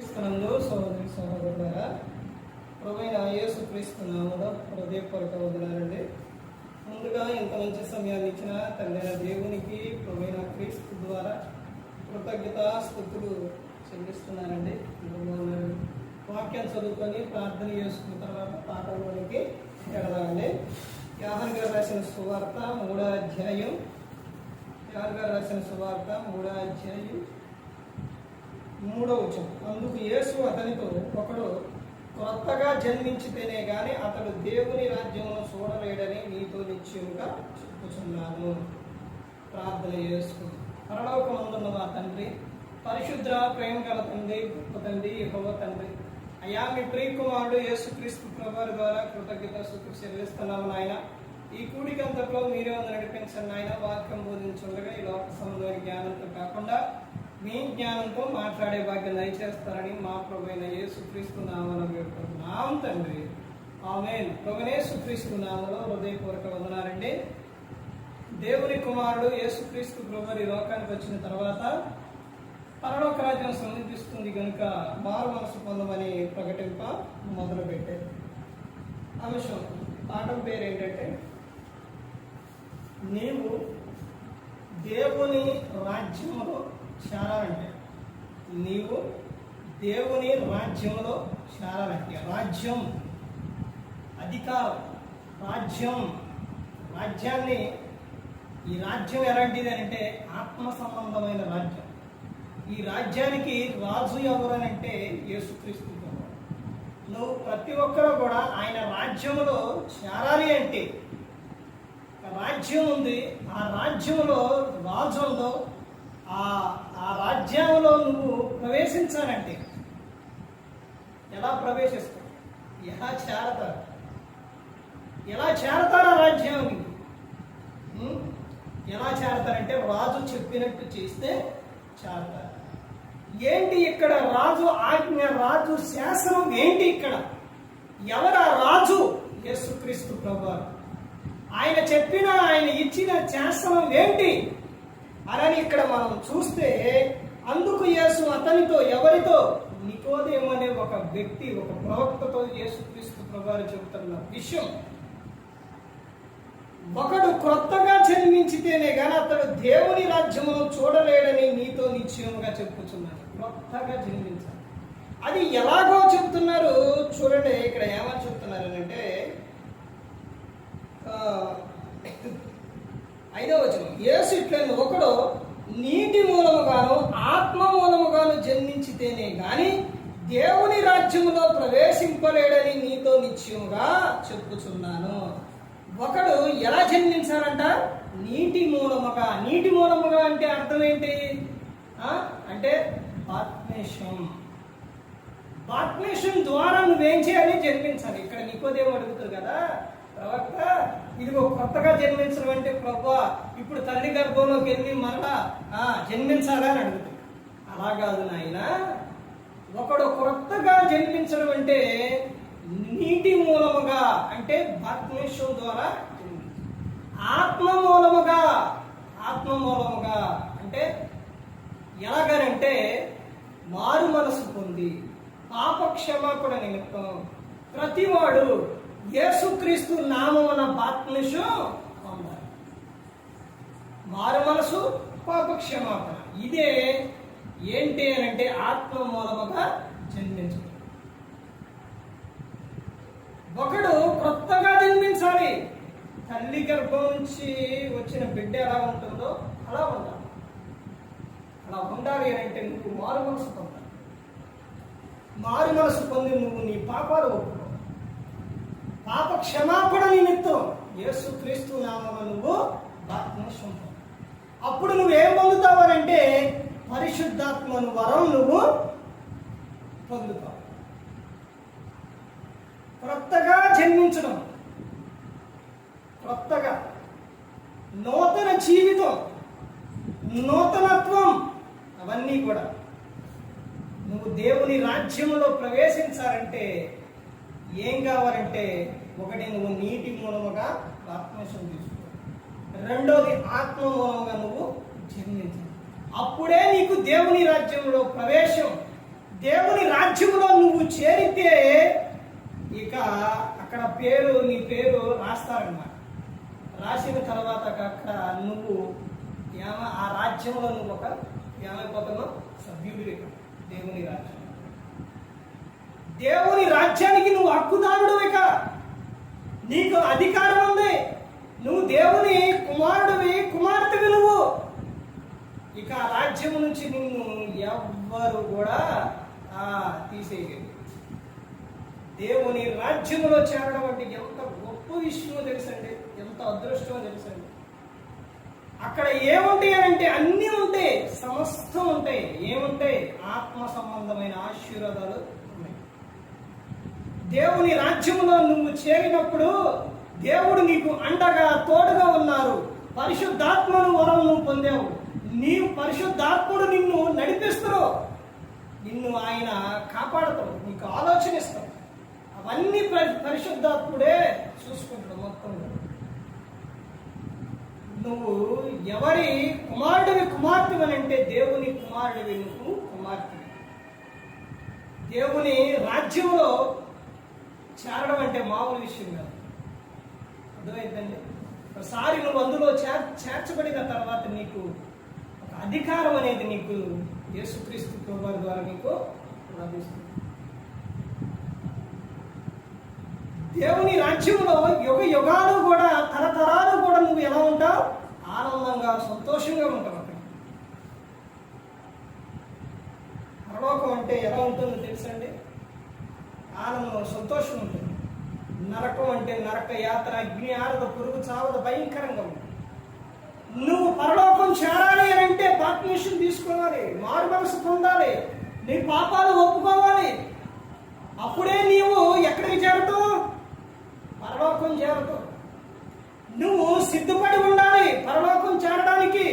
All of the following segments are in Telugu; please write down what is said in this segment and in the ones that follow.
క్రీస్తునందు సహోదరి సహోదరులారా, ప్రభువైన యేసుక్రీస్తు నామములో హృదయపూర్వక వందనాలండి. ముందుగా ఇంత మంచి సమయాన్ని ఇచ్చిన తండ్రి దేవునికి ప్రభువైన క్రీస్తు ద్వారా కృతజ్ఞతాస్తుతులు చెల్లిస్తున్నానండి. వాక్యం చదువుకొని ప్రార్థన చేసుకున్న తర్వాత పాఠంలోనికి వెళదామండి. యోహాను గారు రాసిన సువార్త 3వ అధ్యాయం. యోహాను గారు రాసిన సువార్త 3వ అధ్యాయం 3వ వచనం. అందుకు యేసు అతనితో, ఒకడు క్రొత్తగా జన్మించితేనే గాని అతడు దేవుని రాజ్యమును చూడలేడని నీతో నిశ్చయముగా చెప్పుచున్నాను. ప్రార్థన చేసుకుంది. పరలోకమందున్న మా తండ్రి, పరిశుద్ధ ప్రేమ గల తండ్రి, గొప్ప తండ్రి, యెహోవా తండ్రి, అయ్యా మీ ప్రియకుమారుడు యేసుక్రీస్తు ప్రభువారి ద్వారా కృతజ్ఞతాస్తుతులు చెల్లిస్తున్నాము నాయన. ఈ కూడికంతట్లో మీరే ఉంది నడిపించండి నాయన. వాక్యం బోధించుండగా ఈ లోక సంబంధమైన జ్ఞానంతో కాకుండా మీ జ్ఞానంతో మాట్లాడే భాగ్యం దయచేస్తారని మా ప్రభువైన యేసుక్రీస్తు నామములో వేడుకుంటున్నాం తండ్రి. ఆమేన్. ప్రభువైన యేసుక్రీస్తు నామములో హృదయపూర్వక వందనాలండి. దేవుని కుమారుడు యేసుక్రీస్తు ప్రభువు ఈ లోకానికి వచ్చిన తర్వాత పరలోక రాజ్యం సమీపిస్తుంది కనుక మారు మనసు పొందమని ప్రకటింప మొదలుపెట్టారు. అంశం పాఠం పేరు ఏంటంటే, నీవు దేవుని రాజ్యంలో చేరాలంటే, నీవు దేవుని రాజ్యంలో చేరాలంటే, రాజ్యం అధికారం, రాజ్యాన్ని ఈ రాజ్యం ఎలాంటిది అంటే ఆత్మ సంబంధమైన రాజ్యం. ఈ రాజ్యానికి రాజు ఎవరనంటే యేసుక్రీస్తు. నువ్వు ప్రతి ఒక్కరూ కూడా ఆయన రాజ్యంలో చేరాలి అంటే రాజ్యం ఉంది. ఆ రాజ్యంలో రాజులో ఆ రాజ్యంలో నువ్వు ప్రవేశించాలంటే ఎలా ప్రవేశిస్తావు? ఎలా చేరతారు ఆ రాజ్యానికి? ఎలా చేరతారంటే రాజు చెప్పినట్టు చేస్తే చేరతారు. ఏంటి ఇక్కడ రాజు ఆజ్ఞ, రాజు శాసనం ఏంటి? ఇక్కడ ఎవరా రాజు? యేసుక్రీస్తు ప్రభువారు. ఆయన చెప్పిన, ఆయన ఇచ్చిన శాసనం ఏంటి అని ఇక్కడ మనం చూస్తే, అందుకు యేసు అతనితో, ఎవరితో? నికోదేము అనే ఒక వ్యక్తి, ఒక ప్రవక్తతో యేసుక్రీస్తు ప్రభువారు చెబుతున్న విషయం, ఒకడు క్రొత్తగా జన్మించితేనే గాని అతడు దేవుని రాజ్యమును చూడలేడని నీతో నిశ్చయముగా చెప్పుచున్నాడు. క్రొత్తగా జన్మించాలి. అది ఎలాగో చెబుతున్నారు చూడండి. ఇక్కడ ఏమని చెప్తున్నారు అంటే 5వ వచనం, యేసు ఇట్లను, ఒకడు నీటి మూలముగాను ఆత్మ మూలముగాను జన్మించితేనే గాని దేవుని రాజ్యములో ప్రవేశింపలేడని నీతో నిశ్చయముగా చెప్పుచున్నాను. ఒకడు ఎలా జన్మించాలంట? నీటి మూలముగా. నీటి మూలముగా అంటే అర్థం ఏంటి అంటే బాప్తిస్మం ద్వారా నువ్వేం చేయాలి? జన్మించాలి. ఇక్కడ నికోదేము అడుగుతారు కదా, ప్రవక్త ఇదిగో కొత్తగా జన్మించడం అంటే ప్రభువా ఇప్పుడు తల్లి గర్భంలోకి వెళ్ళి మరలా జన్మించాలా అని అడుగుతాడు. అలా కాదు నాయన, ఒకడు కొత్తగా జన్మించడం అంటే నీటి మూలముగా అంటే బాప్తిస్మం ద్వారా, ఆత్మ మూలముగా అంటే ఎలాగనంటే మారు మనసు పొంది పాప క్షమాపణ నిమిత్తం ప్రతివాడు యేసుక్రీస్తు నామమున బాప్తిస్మం పొందాలి. మారు మనసు, పాప క్షమాపణ, ఇదే ఏంటి అని అంటే ఆత్మ మూలముగా జన్మించడం. ఒకడు కొత్తగా జన్మించాలి. తల్లి గర్భం నుంచి వచ్చిన బిడ్డ ఎలా ఉంటుందో అలా ఉండాలి. అలా ఉండాలి అని అంటే నువ్వు మారు మనసు పొందాలి. మారు మనసు పొంది నువ్వు నీ పాపాలు ఒప్పుకో. పాప క్షమాపణ నిమిత్తం యేసుక్రీస్తు నామమున నువ్వు బాప్తిస్మం పొందాలి. అప్పుడు నువ్వేం పొందుతావనంటే పరిశుద్ధాత్మను వరం నువ్వు పొందుతావు. కొత్తగా జన్మించడం, కొత్తగా నూతన జీవితం, నూతనత్వం, అవన్నీ కూడా నువ్వు దేవుని రాజ్యములో ప్రవేశించాలంటే ఏం కావాలంటే, ఒకటి నువ్వు నీటి మూలముగా బాప్తిస్మం తీసుకో, రెండోది ఆత్మ మూలముగా నువ్వు జన్మించాలి. అప్పుడే నీకు దేవుని రాజ్యంలో ప్రవేశం. దేవుని రాజ్యంలో నువ్వు చేరితే ఇక అక్కడ నీ పేరు రాస్తారన్నమాట. రాసిన తర్వాత అక్కడ నువ్వు ఆ రాజ్యంలో నువ్వు ఒక ఏమైపోతావు? సభ్యుడివి. దేవుని రాజ్యం, దేవుని రాజ్యానికి నువ్వు హక్కుదారుడు. ఇక నీకు అధికారం ఉంది. నువ్వు దేవుని కుమారుడివి, కుమార్తెవి నువ్వు. ఇక ఆ రాజ్యం నుంచి నిన్ను ఎవ్వరు కూడా తీసేయలేదు. దేవుని రాజ్యంలో చేరడం అంటే ఎంత గొప్ప విషయమో తెలుసండి, ఎంత అదృష్టమో తెలుసండి. అక్కడ ఏముంటాయి అంటే అన్నీ ఉంటాయి, సమస్తం ఉంటాయి. ఏముంటాయి? ఆత్మ సంబంధమైన ఆశీర్వాదాలు ఉన్నాయి. దేవుని రాజ్యంలో నువ్వు చేరినప్పుడు దేవుడు నీకు అండగా తోడుగా ఉన్నారు. పరిశుద్ధాత్మను వరం నువ్వు పొందావు. నీవు పరిశుద్ధాత్ముడు నిన్ను నడిపిస్తాడు, నిన్ను ఆయన కాపాడుతాడు, నీకు ఆలోచన ఇస్తాడు. అవన్నీ పరిశుద్ధాత్ముడే చూసుకుంటాడు మొత్తం. నువ్వు ఎవరి కుమారుడివి, కుమార్తెవి అంటే దేవుని కుమారుడివి, నువ్వు కుమార్తెవి. దేవుని రాజ్యంలో చేరడం అంటే మామూలు విషయం కాదు. అర్థమైందండి? ఒకసారి నువ్వు అందులో చేర్చబడిన తర్వాత నీకు ఒక అధికారం అనేది నీకు యేసుక్రీస్తు ప్రభువు ద్వారా నీకు లభిస్తుంది. దేవుని రాజ్యంలో యుగాలు కూడా, తరతరాలు కూడా నువ్వు ఎలా ఉంటావు? ఆనందంగా, సంతోషంగా ఉంటావు. అక్కడ పరలోకం అంటే ఎలా ఉంటుందో తెలుసండి? ఆనందం, సంతోషం ఉంటుంది. నరకం అంటే నరక యాత్ర, అగ్ని ఆరద, పురుగు చావద, భయంకరంగా ఉంటుంది. నువ్వు పరలోకం చేరాలి అని అంటే బాప్తిస్మం తీసుకోవాలి, మారు మనసు పొందాలి, నీ పాపాలు ఒప్పుకోవాలి. అప్పుడే నీవు ఎక్కడికి చేరతావు? పరలోకం చేరతావు. నువ్వు సిద్ధపడి ఉండాలి పరలోకం చేరడానికి.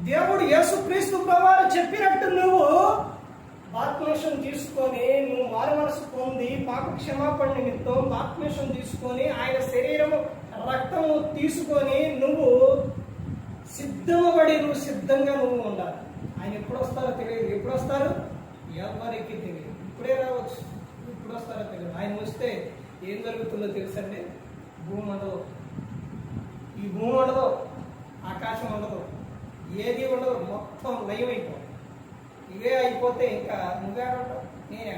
దేవుడు యేసుక్రీస్తు ప్రభువు చెప్పినట్టు నువ్వు బాప్తిస్మం తీసుకొని, నువ్వు మారు మనసు పొంది పాప క్షమాపణ నిమిత్తం బాప్తిస్మం తీసుకొని, ఆయన శరీరము రక్తము తీసుకొని నువ్వు సిద్ధమబడి, నువ్వు సిద్ధంగా నువ్వు ఉండాలి. ఆయన ఎప్పుడు వస్తారో తెలియదు. ఎప్పుడు వస్తారు ఎవరికి తెలియదు. ఇప్పుడే రావచ్చు, ఎప్పుడు వస్తారో తెలియదు. ఆయన వస్తే ఏం జరుగుతుందో తెలుసండి? భూమి ఉండదు, ఈ భూమి ఉండదు, ఆకాశం ఉండదు, ఏది ఉండదు, మొత్తం లయం అయిపోతుంది. ఇవే అయిపోతే ఇంకా నువ్వేడంటావు, నేను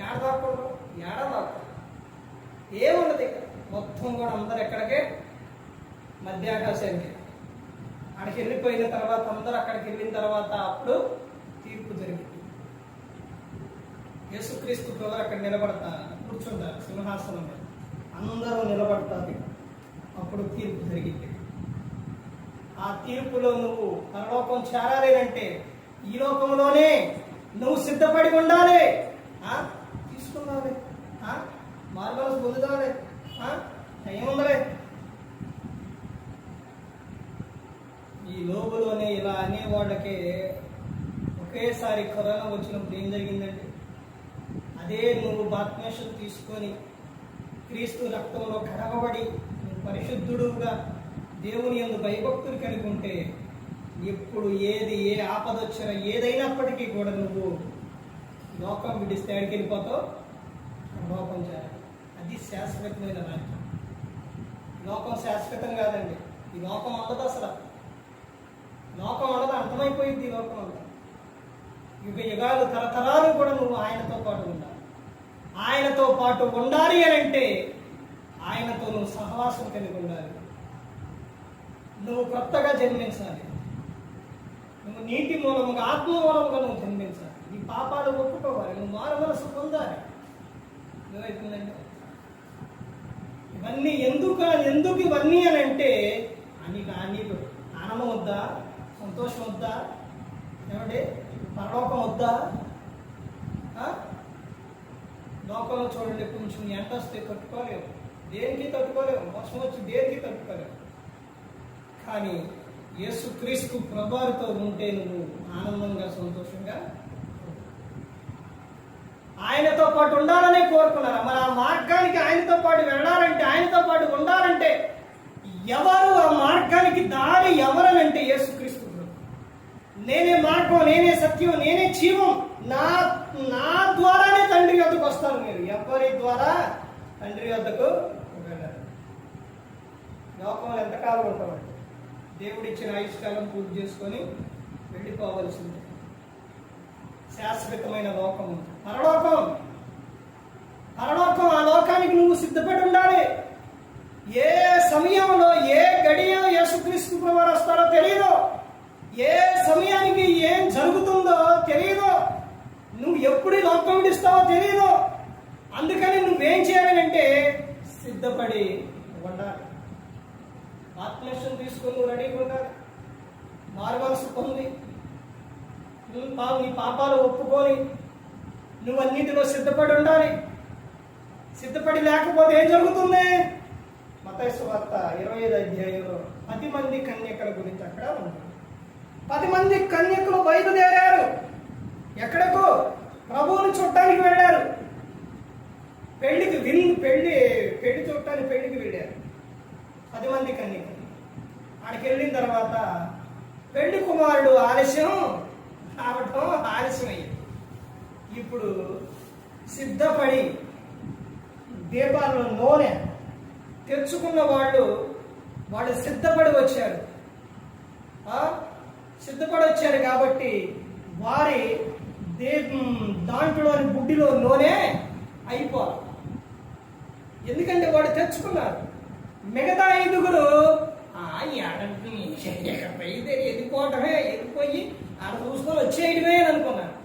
ఏడదాకూడదు, ఏడదాకు ఏముండదు. ఇక మొత్తం కూడా అందరు ఎక్కడికే? మధ్య ఆకాశానికి. అక్కడికి వెళ్ళిపోయిన తర్వాత అందరూ అక్కడికి వెళ్ళిన తర్వాత అప్పుడు తీర్పు జరిగింది. యేసుక్రీస్తు ప్రభువు అక్కడ నిలబడతారు, కూర్చుంటారు సింహాసనం మీద, అందరూ నిలబడతారు. అప్పుడు తీర్పు జరిగింది. ఆ తీర్పులో నువ్వు పరలోకం చేరాలి అంటే ఈ లోకంలోనే నువ్వు సిద్ధపడి ఉండాలి. తీసుకున్నావే, మార్గం పొందుతావే, ఏముందలే. ఈ లోపులోనే ఇలా అనేవాళ్ళకే ఒకేసారి కరోనా వచ్చినప్పుడు ఏం జరిగిందండి? అదే నువ్వు బాప్తిస్మం తీసుకొని క్రీస్తు రక్తంలో కడగబడి నువ్వు పరిశుద్ధుడుగా దేవుని యందు భయభక్తులు కలిగి ఉంటే ఎప్పుడు ఏది ఏ ఆపద వచ్చినా ఏదైనప్పటికీ కూడా నువ్వు లోకం విడిస్తే ఎక్కడికి వెళ్ళిపోతావు? లోకం చేయాలి. అది శాశ్వతమైన రాజ్యం. లోకం శాశ్వతం కాదండి. ఈ లోకం ఉండదు, అసలు లోకం ఉండదు, అర్థమైపోయింది. ఈ లోకం ఉండదు. యుగాలు తరతరాలు కూడా నువ్వు ఆయనతో పాటు ఉండాలి. ఆయనతో పాటు ఉండాలి అని అంటే ఆయనతో నువ్వు సహవాసం కలిగి ఉండాలి. నువ్వు కొత్తగా జన్మించాలి. నువ్వు నీటి మూలముగా, ఆత్మ మూలముగా నువ్వు జన్మించాలి. నీ పాపాలు ఒప్పుకోవాలి, నువ్వు మారు మనసు పొందాలి. ఏమవుతుందండి? ఇవన్నీ ఎందుకు ఇవన్నీ అని అంటే నీకు ఆనందం వద్దా? సంతోషం వద్దా? ఏమంటే పరలోకం వద్దా? లోకంలో చూడండి, కొంచెం ఎంట వస్తే తట్టుకోలేవు, దేనికి తట్టుకోలేవు, వర్షం వచ్చి దేనికి తట్టుకోలేవు. కానీ యేసుక్రీస్తు ప్రభువుతో ఉంటే నువ్వు ఆనందంగా, సంతోషంగా ఆయనతో పాటు ఉండాలనే కోరుకున్నారా? మరి ఆ మార్గానికి ఆయనతో పాటు వెళ్ళాలంటే, ఆయనతో పాటు ఉండాలంటే ఎవరు ఆ మార్గానికి దారి ఎవరనంటే యేసుక్రీస్తు. నేనే మార్గం, నేనే సత్యం, నేనే జీవం, నా ద్వారానే చూస్తారు మీరు, ఎవరి ద్వారా తండ్రి వద్దకు వెళ్ళారు. లోకంలో ఎంతకాలం ఉంటామండి? దేవుడు ఇచ్చిన ఆయుష్కాలం పూర్తి చేసుకొని వెళ్ళిపోవలసింది. శాశ్వతమైన లోకం, పరలోకం. ఆ లోకానికి నువ్వు సిద్ధపడి ఉండాలి. ఏ సమయంలో ఏ గడియ యేసుక్రీస్తు ప్రభువారు వస్తారో తెలియదు. ఏ సమయానికి ఏం జరుగుతుందో తెలియదు. నువ్వు ఎప్పుడు లోకం విడిస్తావో తెలియదు. అందుకని నువ్వేం చేయాలంటే సిద్ధపడి ఉండాలి. ఆత్మహత్యం తీసుకొని నువ్వు రెడీగా ఉండాలి. మారుమనసు పొంది నీ పాపాలు ఒప్పుకొని నువ్వు అన్నింటిలో సిద్ధపడి ఉండాలి. సిద్ధపడి లేకపోతే ఏం జరుగుతుంది? మత్తయి సువార్త 25వ అధ్యాయంలో 10 మంది కన్యకల గురించి అక్కడ ఉంది. 10 మంది కన్యకులు బయలుదేరారు. ఎక్కడకు? ప్రభువుని చూడటానికి వెళ్ళారు. పెళ్లి చూడటానికి పెళ్లికి వెళ్ళారు 10 మంది కన్యకలు. ఆడికి వెళ్ళిన తర్వాత పెళ్లి కుమారుడు ఆలస్యం అయ్యింది. ఇప్పుడు సిద్ధపడి దీపాలలో నూనె తెచ్చుకున్న వాళ్ళు సిద్ధపడి వచ్చారు. కాబట్టి వారి దాంట్లోని బుడ్డిలో నూనె అయిపోవాలి. ఎందుకంటే వాడు తెచ్చుకున్నారు. మిగతా 5గురు ఎదిగిపోయి ఆడ చూసుకొని వచ్చేయడమే అని అనుకున్నారు.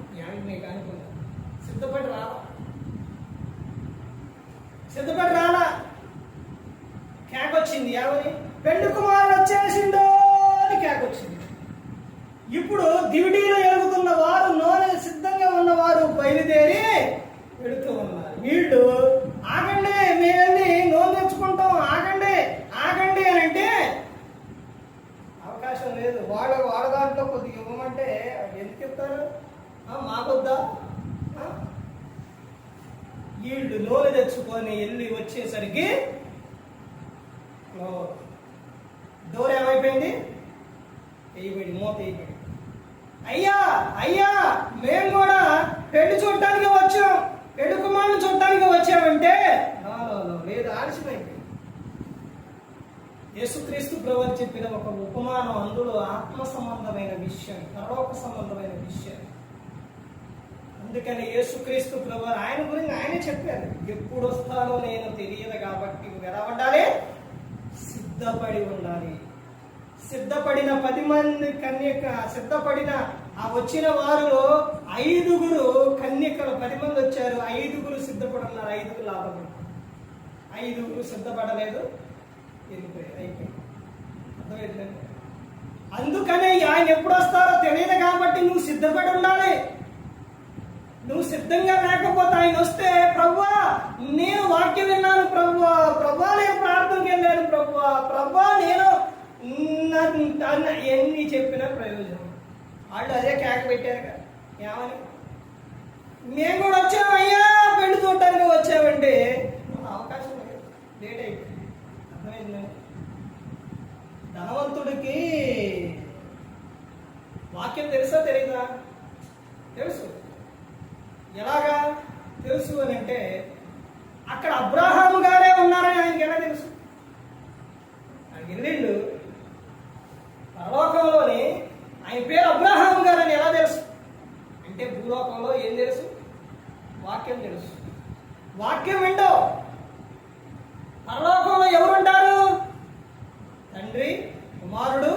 సిద్ధపడి రాలా. కేకొచ్చింది. ఏమని? పెళ్లి కుమారుడు వచ్చేసిండు అని కేకొచ్చింది. ఇప్పుడు దివిడీలో ఎలుగుతున్న వారు, నూనె సిద్ధంగా ఉన్నవారు బయలుదేరి వెళుతూ ఉన్నారు. వీళ్ళు ఆగండి, మేమేంది నూనె తెచ్చుకుంటాం, ఆగండి అని అంటే అవకాశం లేదు. వాళ్ళ దాంట్లో కొద్దిగా ఇవ్వమంటే ఎందుకు ఇస్తారు? మాకొద్దా? వీళ్ళు నూనె తెచ్చుకొని వెళ్ళి వచ్చేసరికి డోర్ ఏమైపోయింది? మూత అయిపోయింది. అయ్యా మేము కూడా పెళ్లి చూడటానికి వచ్చాం, పెళ్లి కుమారుని చూడటానికి వచ్చామంటే లేదు, ఆలస్యమైపోయింది. యేసుక్రీస్తు ప్రభువు చెప్పిన ఒక ఉపమానం, అందులో ఆత్మ సంబంధమైన విషయం, పరలోక సంబంధమైన విషయం. అందుకని యేసుక్రీస్తు ప్రభువు ఆయన గురించి ఆయనే చెప్పారు. ఎప్పుడు వస్తానో నేను తెలియదు కాబట్టి నువ్వు ఎలా ఉండాలి? సిద్ధపడి ఉండాలి. సిద్ధపడిన 10 మంది సిద్ధపడిన ఆ వచ్చిన వారిలో 5గురు కన్యకలు, 10 మంది వచ్చారు. 5గురు సిద్ధపడి ఉన్నారు. 5గురు లాభపడి, 5గురు సిద్ధపడలేదు, అయిపోయింది. అర్థమైందండి? అందుకనే ఆయన ఎప్పుడు వస్తారో తెలియదు కాబట్టి నువ్వు సిద్ధపడి ఉండాలి. నువ్వు సిద్ధంగా లేకపోతే ఆయన వస్తే, ప్రభువా నేను వాక్యం విన్నాను, ప్రభువా నేను ప్రార్థనకి వెళ్ళాను, ప్రభువా నేను ఎన్ని చెప్పినా ప్రయోజనం. వాళ్ళు అదే కేక పెట్టారు కదా. ఏమని? మేము కూడా వచ్చాము అయ్యా, పెళ్లి చూడటానికి వచ్చామంటే అవకాశం లేదు, లేట్ అయిపోయింది. అర్థమైంది? ధనవంతుడికి వాక్యం తెలుసా తెలీదా? తెలుసు. ఎలాగా తెలుసు అని అంటే, అక్కడ అబ్రాహాము గారే ఉన్నారని ఆయనకి ఎలా తెలుసు? ఆయనకి వెళ్ళిండు పరలోకంలోని ఆయన పేరు అబ్రాహాము గారు అని ఎలా తెలుసు అంటే, భూలోకంలో ఏం తెలుసు? వాక్యం తెలుసు. వాక్యం వింటో పరలోకంలో ఎవరుంటారు? తండ్రి, కుమారుడు,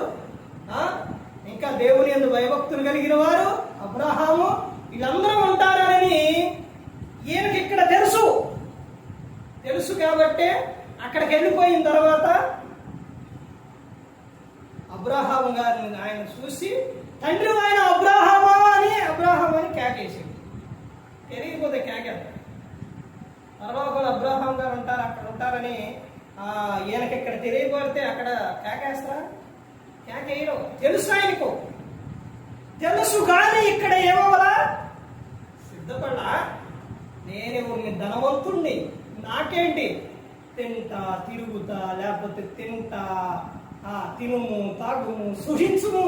ఇంకా దేవుని యందు భయభక్తులు కలిగిన వారు, అబ్రాహాము, వీళ్ళందరూ ఉంటారని ఈయనకి ఇక్కడ తెలుసు కాబట్టి అక్కడికి వెళ్ళిపోయిన తర్వాత అబ్రాహాము గారిని ఆయన చూసి, తండ్రి ఆయన అబ్రాహాము అని కేకేసింది. పెరిగిపోతే కేకేస్తారు. పరలోకంలో అబ్రాహాం గారు ఉంటారు, అక్కడ ఉంటారని ఈయనకి ఇక్కడ తెలియబడితే అక్కడ కేకేస్తారా? కేకేయరు. తెలుసు, ఆయనకు తెలుసు. కానీ ఇక్కడ ఏమవ్వాలా? సిద్ధపడా? నేనెవరిని? ధనవంతుణ్ణి. నాకేంటి? తింటా, తిరుగుతా, లేకపోతే తినుము, తాగుము, సుహించుము,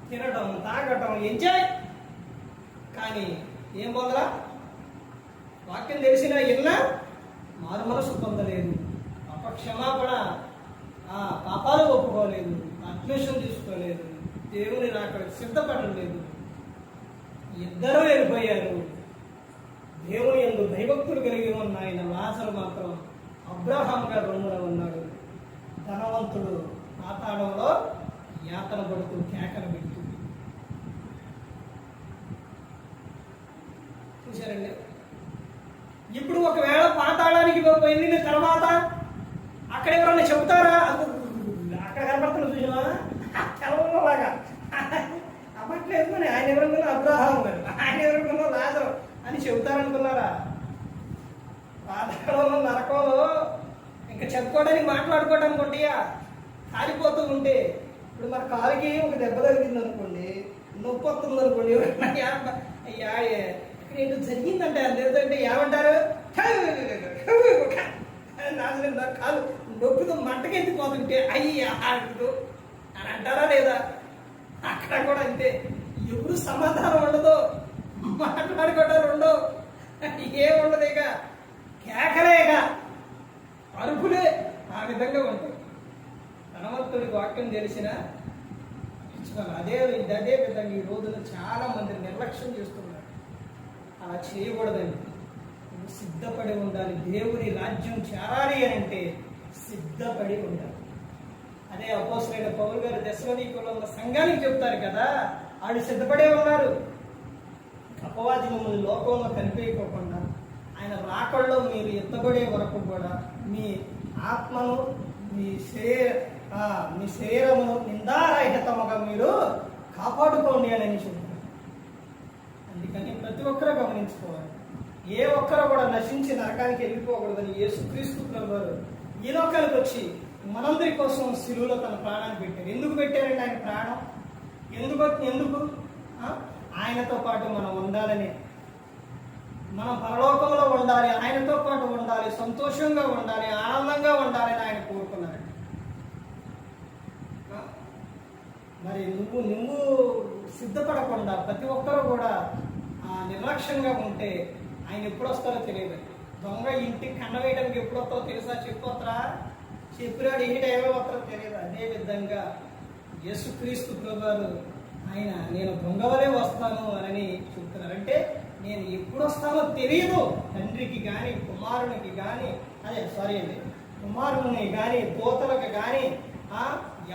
తినడం, తాగటం, ఎంజాయ్. కానీ ఏం పొందరా? వాక్యం తెలిసిన ఎన్న మారు మనసు పొందలేదు, క్షమాపణ పాపాలు ఒప్పుకోలేదు, అడ్మిషన్ తీసుకోలేదు, దేవుని రాకడానికి సిద్ధపడలేదు. ఇద్దరూ వెళ్ళిపోయారు. దేవుని యందు దైవక్తులు కలిగి ఉన్న ఆయన లాజరు మాత్రం అబ్రహాం గారు రొమ్మున ఉన్నాడు. ధనవంతుడు పాతాళంలో యాతన పడుతూ కేకలు పెడుతూ. చూశారండి? ఇప్పుడు ఒకవేళ పాతాళానికి వెళ్ళిన తర్వాత అక్కడ ఎవరన్నా చెబుతారా? అక్కడ కనపడుతున్నా చూసినా తెలవలాగా అవ్వట్లేదు అని ఆయన ఎవరనుకున్నా అబ్రహాం గారు, ఆయన ఎవరనుకున్నా లాజరు అని చెబుతారనుకున్నారా? పాతాళంలో నరకంలో ఇంకా చెప్పుకోవడానికి మాట్లాడుకోవడానికి ఉంటయా? కాలిపోతూ ఉంటే ఇప్పుడు మన కాలుకి ఒక దెబ్బ తగిలింది అనుకోండి, నొప్పి వస్తుంది అనుకోండి, అయ్యా ఏంటో జరిగిందంటే లేదంటే ఏమంటారు? కాలు నొప్పితో మంటకెత్తిపోతుంటే అయ్యా అని అంటారా లేదా? అక్కడ కూడా అంతే. ఎప్పుడు సమాధానం ఉండదు, మాట్లాడుకోవటాలు ఉండవు, ఏముండదు. ఇక కేకలేక అరుపులే ఆ విధంగా ఉంటాయి. ధనవంతుడికి వాక్యం తెలిసిన అదే విధంగా ఈ రోజున చాలా మంది నిర్లక్ష్యం చేస్తున్నారు. అలా చేయకూడదండి. సిద్ధపడి ఉండాలి. దేవుని రాజ్యం చేరాలి అని అంటే సిద్ధపడి ఉండాలి. అదే అపోస్తలుడైన పౌలు గారు దెస్సలోనికీలో ఉన్న సంఘానికి చెప్తారు కదా, వాళ్ళు సిద్ధపడే ఉన్నారు. అపవాది మిమ్మల్ని లోకంలో కనిపించకుండా ఆయన రాకల్లో మీరు ఎత్తబడే వరకు కూడా మీ ఆత్మను మీ శరీరమును నిందారహితముగా మీరు కాపాడుకోండి అని చెప్తున్నారు. అందుకని ప్రతి ఒక్కరూ గమనించుకోవాలి. ఏ ఒక్కరు కూడా నశించి నరకానికి వెళ్ళిపోకూడదని యేసుక్రీస్తు ప్రభువారు ఈ లోకానికి వచ్చి మనందరి కోసం శిలువలో తన ప్రాణాన్ని పెట్టారు. ఎందుకు పెట్టారండి ఆయన ప్రాణం? ఎందుకు ఆయనతో పాటు మనం ఉండాలని, మనం పరలోకంలో ఉండాలి, ఆయనతో పాటు ఉండాలి, సంతోషంగా ఉండాలి, ఆనందంగా ఉండాలని ఆయన కోరుకున్నారండి. మరి నువ్వు సిద్ధపడకుండా ప్రతి ఒక్కరూ కూడా నిర్లక్ష్యంగా ఉంటే ఆయన ఎప్పుడు వస్తారో తెలియదు. దొంగ ఇంటికి కన్న వేయడానికి ఎప్పుడు వస్తారో తెలుసా? చెప్పొత్తరా? చెప్పినాడు ఏ టైంలో వస్తారో తెలియదు. అదే విధంగా యేసుక్రీస్తు ప్రభువారు ఆయన నేను దొంగవలే వస్తాను అని చెప్తున్నారు. అంటే నేను ఎప్పుడు వస్తానో తెలియదు. తండ్రికి కానీ కుమారునికి కానీ కుమారుని కానీ దూతలకు కానీ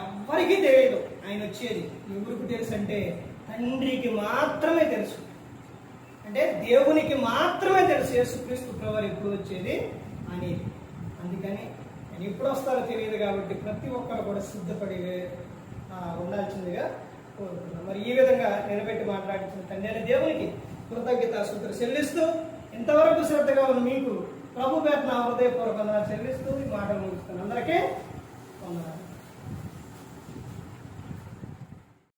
ఎవ్వరికీ తెలియదు ఆయన వచ్చేది. ఎవరికి తెలుసు అంటే తండ్రికి మాత్రమే తెలుసు. అంటే దేవునికి మాత్రమే తెలుసు యేసుక్రీస్తు ప్రభువారు ఎప్పుడు వచ్చేది అనేది. అందుకని ఆయన ఎప్పుడు వస్తారో తెలియదు కాబట్టి ప్రతి ఒక్కరు కూడా సిద్ధపడి ఉండాల్సిందిగా కోరుకుంటున్నాం. మరి ఈ విధంగా నిలబెట్టి మాట్లాడించిన తండ్రి దేవునికి కృతజ్ఞతాస్తుతులు చెల్లిస్తూ ఇంతవరకు శ్రద్ధగా ఉన్న మీకు ప్రభు పేరున హృదయపూర్వకంగా చెల్లిస్తూ ఈ మాటలు ముగిస్తున్నాను. అందరికీ వందనాలు.